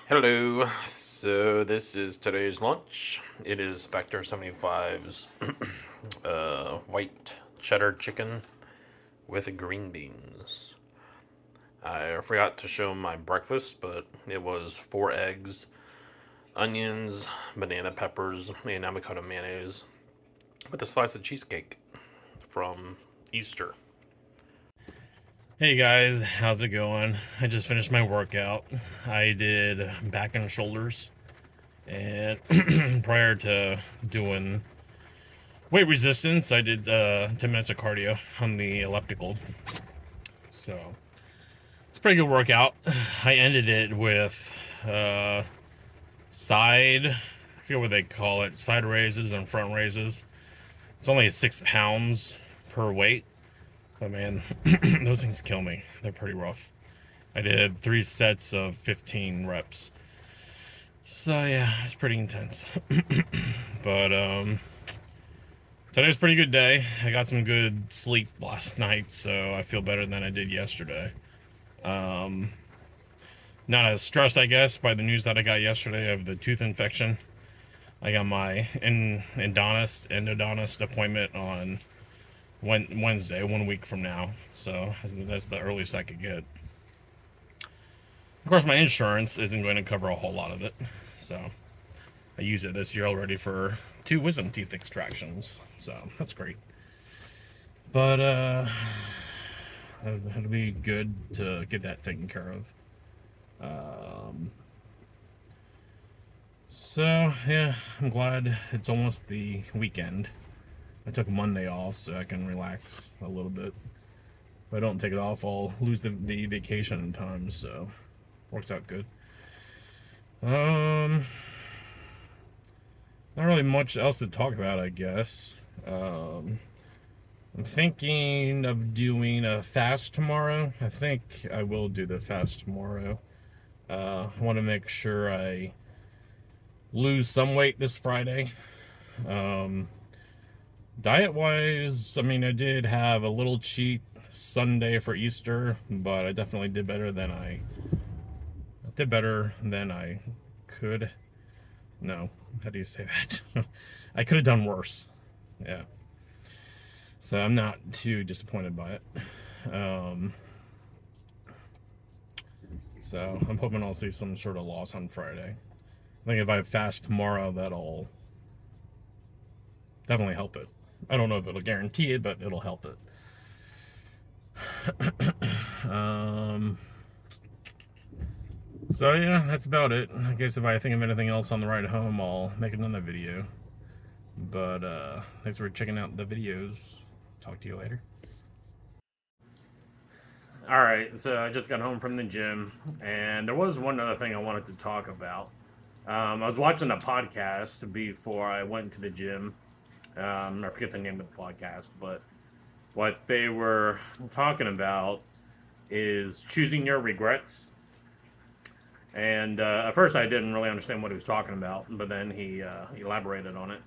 Hello. So this is today's lunch. It is Factor 75's white cheddar chicken with green beans. I forgot to show my breakfast, but it was 4 eggs, onions, banana peppers, and avocado mayonnaise with a slice of cheesecake from Easter. Hey guys, how's it going? I just finished my workout. I did back and shoulders, and prior to doing weight resistance, I did 10 minutes of cardio on the elliptical. So it's a pretty good workout. I ended it with I forget what they call it, side raises and front raises. It's only 6 pounds per weight. But man, those things kill me. They're pretty rough. I did 3 sets of 15 reps. So yeah, it's pretty intense. But today's a pretty good day. I got some good sleep last night, so I feel better than I did yesterday. Not as stressed, I guess, by the news that I got yesterday of the tooth infection. I got my endodontist appointment on Wednesday, 1 week from now. So that's the earliest I could get. Of course, my insurance isn't going to cover a whole lot of it, so I use it this year already for 2 wisdom teeth extractions, so that's great. But it'll be good to get that taken care of. So yeah, I'm glad it's almost the weekend. I took Monday off so I can relax a little bit. If I don't take it off, I'll lose the vacation time, so works out good. Not really much else to talk about, I guess. I'm thinking of doing a fast tomorrow. I think I will do the fast tomorrow. I want to make sure I lose some weight this Friday. Diet-wise, I mean, I did have a little cheat Sunday for Easter, but I definitely did better than I could. No, how do you say that? I could have done worse. Yeah. So I'm not too disappointed by it. So I'm hoping I'll see some sort of loss on Friday. I think if I fast tomorrow, that'll definitely help it. I don't know if it'll guarantee it, but it'll help it. So yeah, that's about it. I guess if I think of anything else on the ride home, I'll make another video. But thanks for checking out the videos. Talk to you later. Alright, so I just got home from the gym, and there was one other thing I wanted to talk about. I was watching a podcast before I went to the gym. I forget the name of the podcast, but what they were talking about is choosing your regrets. And at first I didn't really understand what he was talking about, but then he elaborated on it.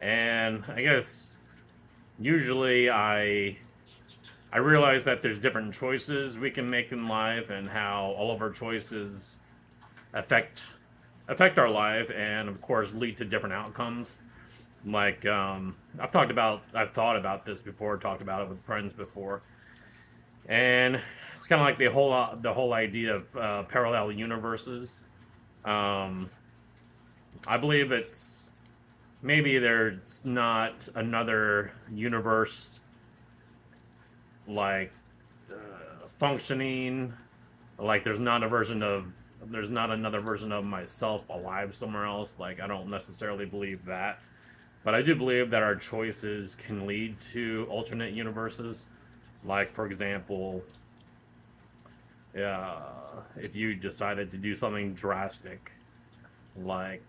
And I guess usually I realize that there's different choices we can make in life, and how all of our choices affect our life, and of course lead to different outcomes. Like I've thought about this before, talked about it with friends before, and it's kind of like the whole idea of parallel universes. I believe it's maybe there's not another universe like functioning, like there's not another version of myself alive somewhere else. Like, I don't necessarily believe that, but I do believe that our choices can lead to alternate universes. Like, for example, if you decided to do something drastic, like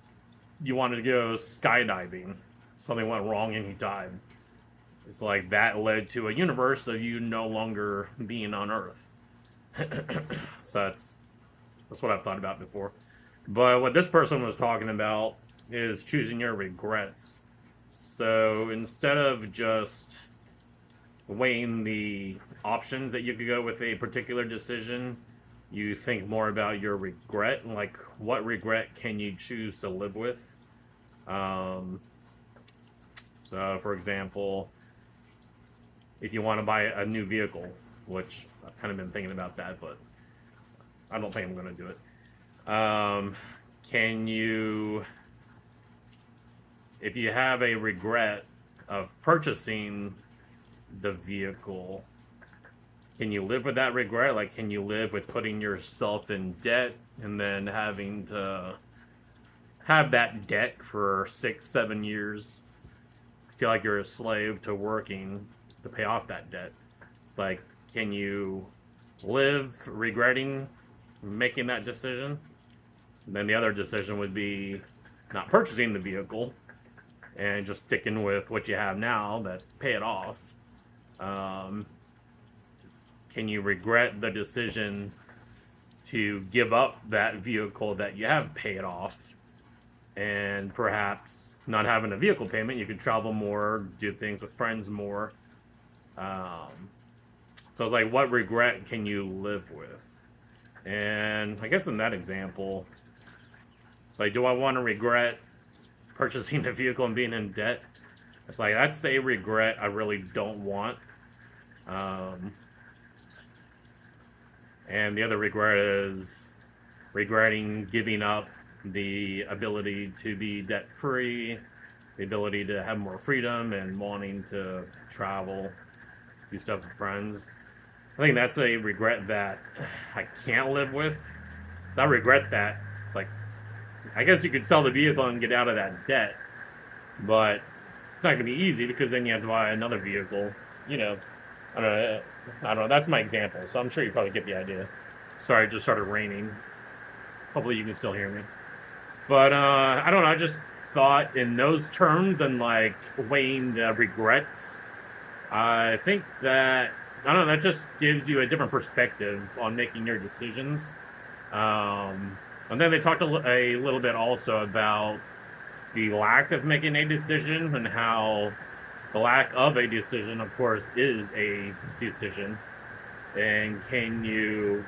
you wanted to go skydiving, something went wrong and you died. It's like that led to a universe of you no longer being on Earth. So that's what I've thought about before. But what this person was talking about is choosing your regrets. So instead of just weighing the options that you could go with a particular decision, you think more about your regret, like what regret can you choose to live with. Um, so, for example, if you want to buy a new vehicle, which I've kind of been thinking about that, but I don't think I'm going to do it. Can you, if you have a regret of purchasing the vehicle, can you live with that regret? Like, can you live with putting yourself in debt and then having to have that debt for 6, 7 years? Feel like you're a slave to working to pay off that debt. It's like, can you live regretting making that decision? And then the other decision would be not purchasing the vehicle and just sticking with what you have now. That's pay it off. Um, can you regret the decision to give up that vehicle that you have paid off, and perhaps not having a vehicle payment, you could travel more, do things with friends more. So it's like, what regret can you live with? And I guess in that example, it's like, do I want to regret purchasing a vehicle and being in debt? It's like, that's a regret I really don't want. And the other regret is regretting giving up the ability to be debt-free, the ability to have more freedom, and wanting to travel, do stuff with friends. I think that's a regret that I can't live with. So I regret that. It's like, I guess you could sell the vehicle and get out of that debt, but it's not going to be easy because then you have to buy another vehicle. You know, I don't know. That's my example, so I'm sure you probably get the idea. Sorry, it just started raining. Hopefully you can still hear me. But I don't know. I just thought in those terms and like weighing the regrets. I think that, I don't know, that just gives you a different perspective on making your decisions. And then they talked a little bit also about the lack of making a decision and how the lack of a decision, of course, is a decision. And can you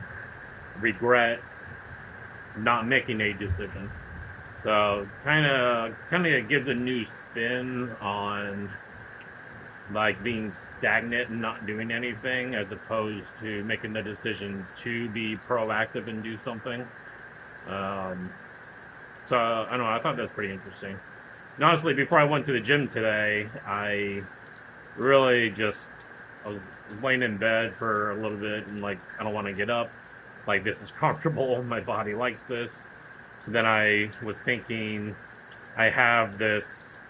regret not making a decision? So kind of gives a new spin on like being stagnant and not doing anything, as opposed to making the decision to be proactive and do something. So I don't know. I thought that's pretty interesting. And honestly, before I went to the gym today, I really just I was laying in bed for a little bit and like I don't want to get up. Like, this is comfortable. My body likes this. Then I was thinking, I have this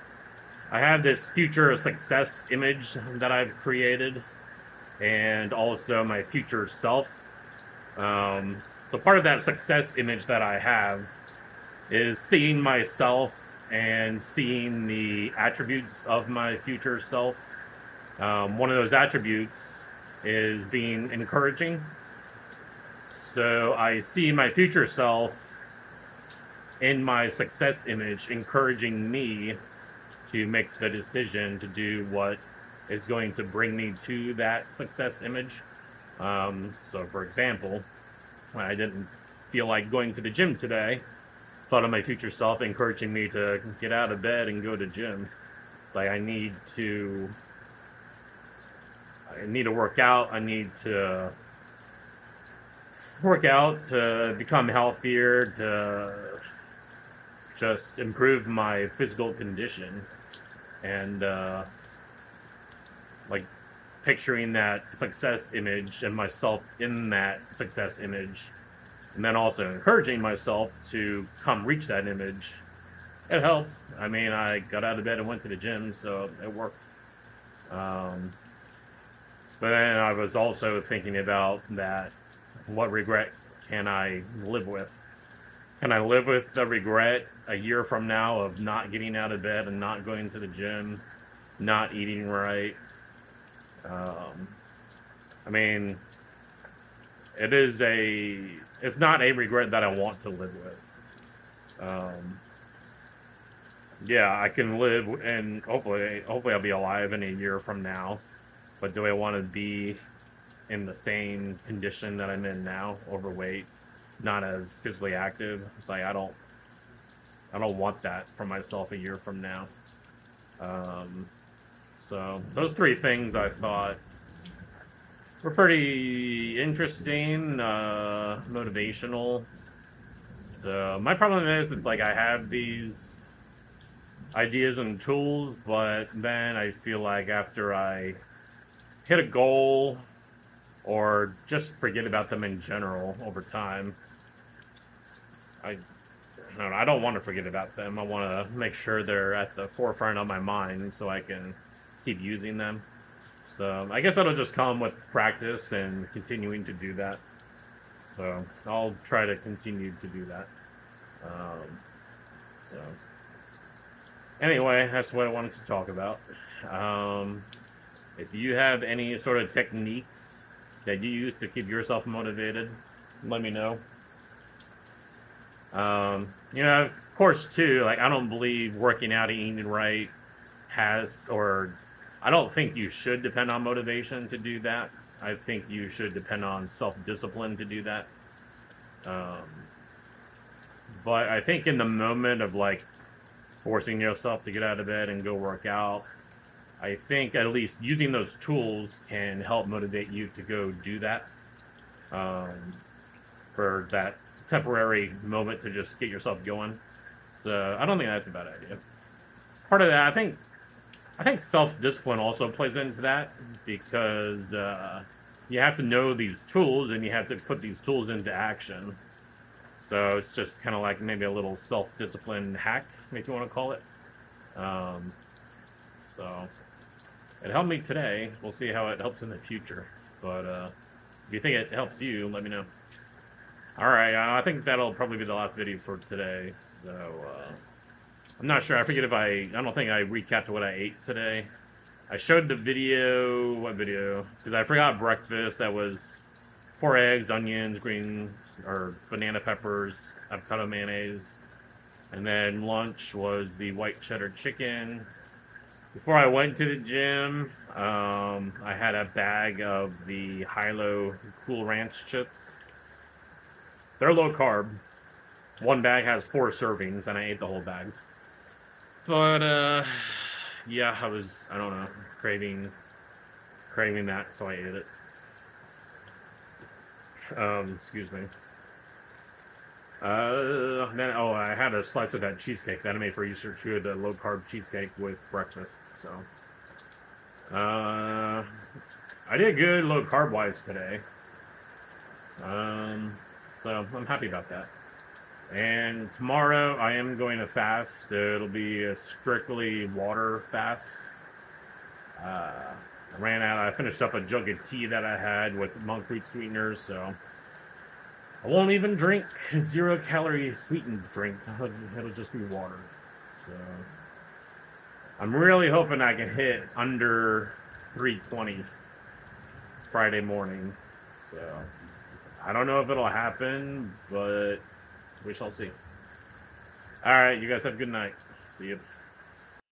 future success image that I've created, and also my future self. So part of that success image that I have is seeing myself and seeing the attributes of my future self. One of those attributes is being encouraging. So I see my future self in my success image encouraging me to make the decision to do what is going to bring me to that success image. So for example, when I didn't feel like going to the gym today, thought of my future self encouraging me to get out of bed and go to gym. It's like, I need to work out. I need to work out to become healthier, to just improve my physical condition. And like picturing that success image and myself in that success image, and then also encouraging myself to come reach that image, it helps. I mean, I got out of bed and went to the gym, so it worked. But then I was also thinking about that, what regret can I live with? Can I live with the regret a year from now of not getting out of bed and not going to the gym, not eating right? I mean, it's not a regret that I want to live with. Yeah, I can live, and hopefully I'll be alive in a year from now. But do I want to be in the same condition that I'm in now, overweight, not as physically active. It's like I don't want that for myself a year from now. Um, so those three things I thought were pretty interesting, motivational. So my problem is, it's like I have these ideas and tools, but then I feel like after I hit a goal or just forget about them in general over time, I don't know, I don't want to forget about them. I want to make sure they're at the forefront of my mind so I can keep using them. So I guess that'll just come with practice and continuing to do that. So I'll try to continue to do that. Um, so anyway, that's what I wanted to talk about. Um, if you have any sort of techniques that you use to keep yourself motivated, let me know. Of course, too, like I don't believe working out and eating right or I don't think you should depend on motivation to do that. I think you should depend on self-discipline to do that. Um, but I think in the moment of like forcing yourself to get out of bed and go work out, I think at least using those tools can help motivate you to go do that for that temporary moment to just get yourself going. So I don't think that's a bad idea. Part of that, I think self-discipline also plays into that because you have to know these tools and you have to put these tools into action. So it's just kind of like maybe a little self-discipline hack, if you want to call it. So it helped me today. We'll see how it helps in the future. But if you think it helps you, let me know. All right, I think that'll probably be the last video for today. So I'm not sure. I forget if I don't think I recapped what I ate today. I showed the video. What video? Because I forgot breakfast. That was 4 eggs, onions, green or banana peppers, avocado mayonnaise. And then lunch was the white cheddar chicken. Before I went to the gym, I had a bag of the Hilo Cool Ranch chips. They're low carb. One bag has 4 servings, and I ate the whole bag. But, yeah, I don't know, craving that, so I ate it. Excuse me. I had a slice of that cheesecake that I made for Easter too, the low carb cheesecake with breakfast. So, I did good low carb wise today. So I'm happy about that. And tomorrow I am going to fast. It'll be a strictly water fast. I finished up a jug of tea that I had with monk fruit sweeteners, so I won't even drink 0-calorie sweetened drink. It'll just be water. So I'm really hoping I can hit under 320 Friday morning. So I don't know if it'll happen, but we shall see. All right, you guys have a good night. See you.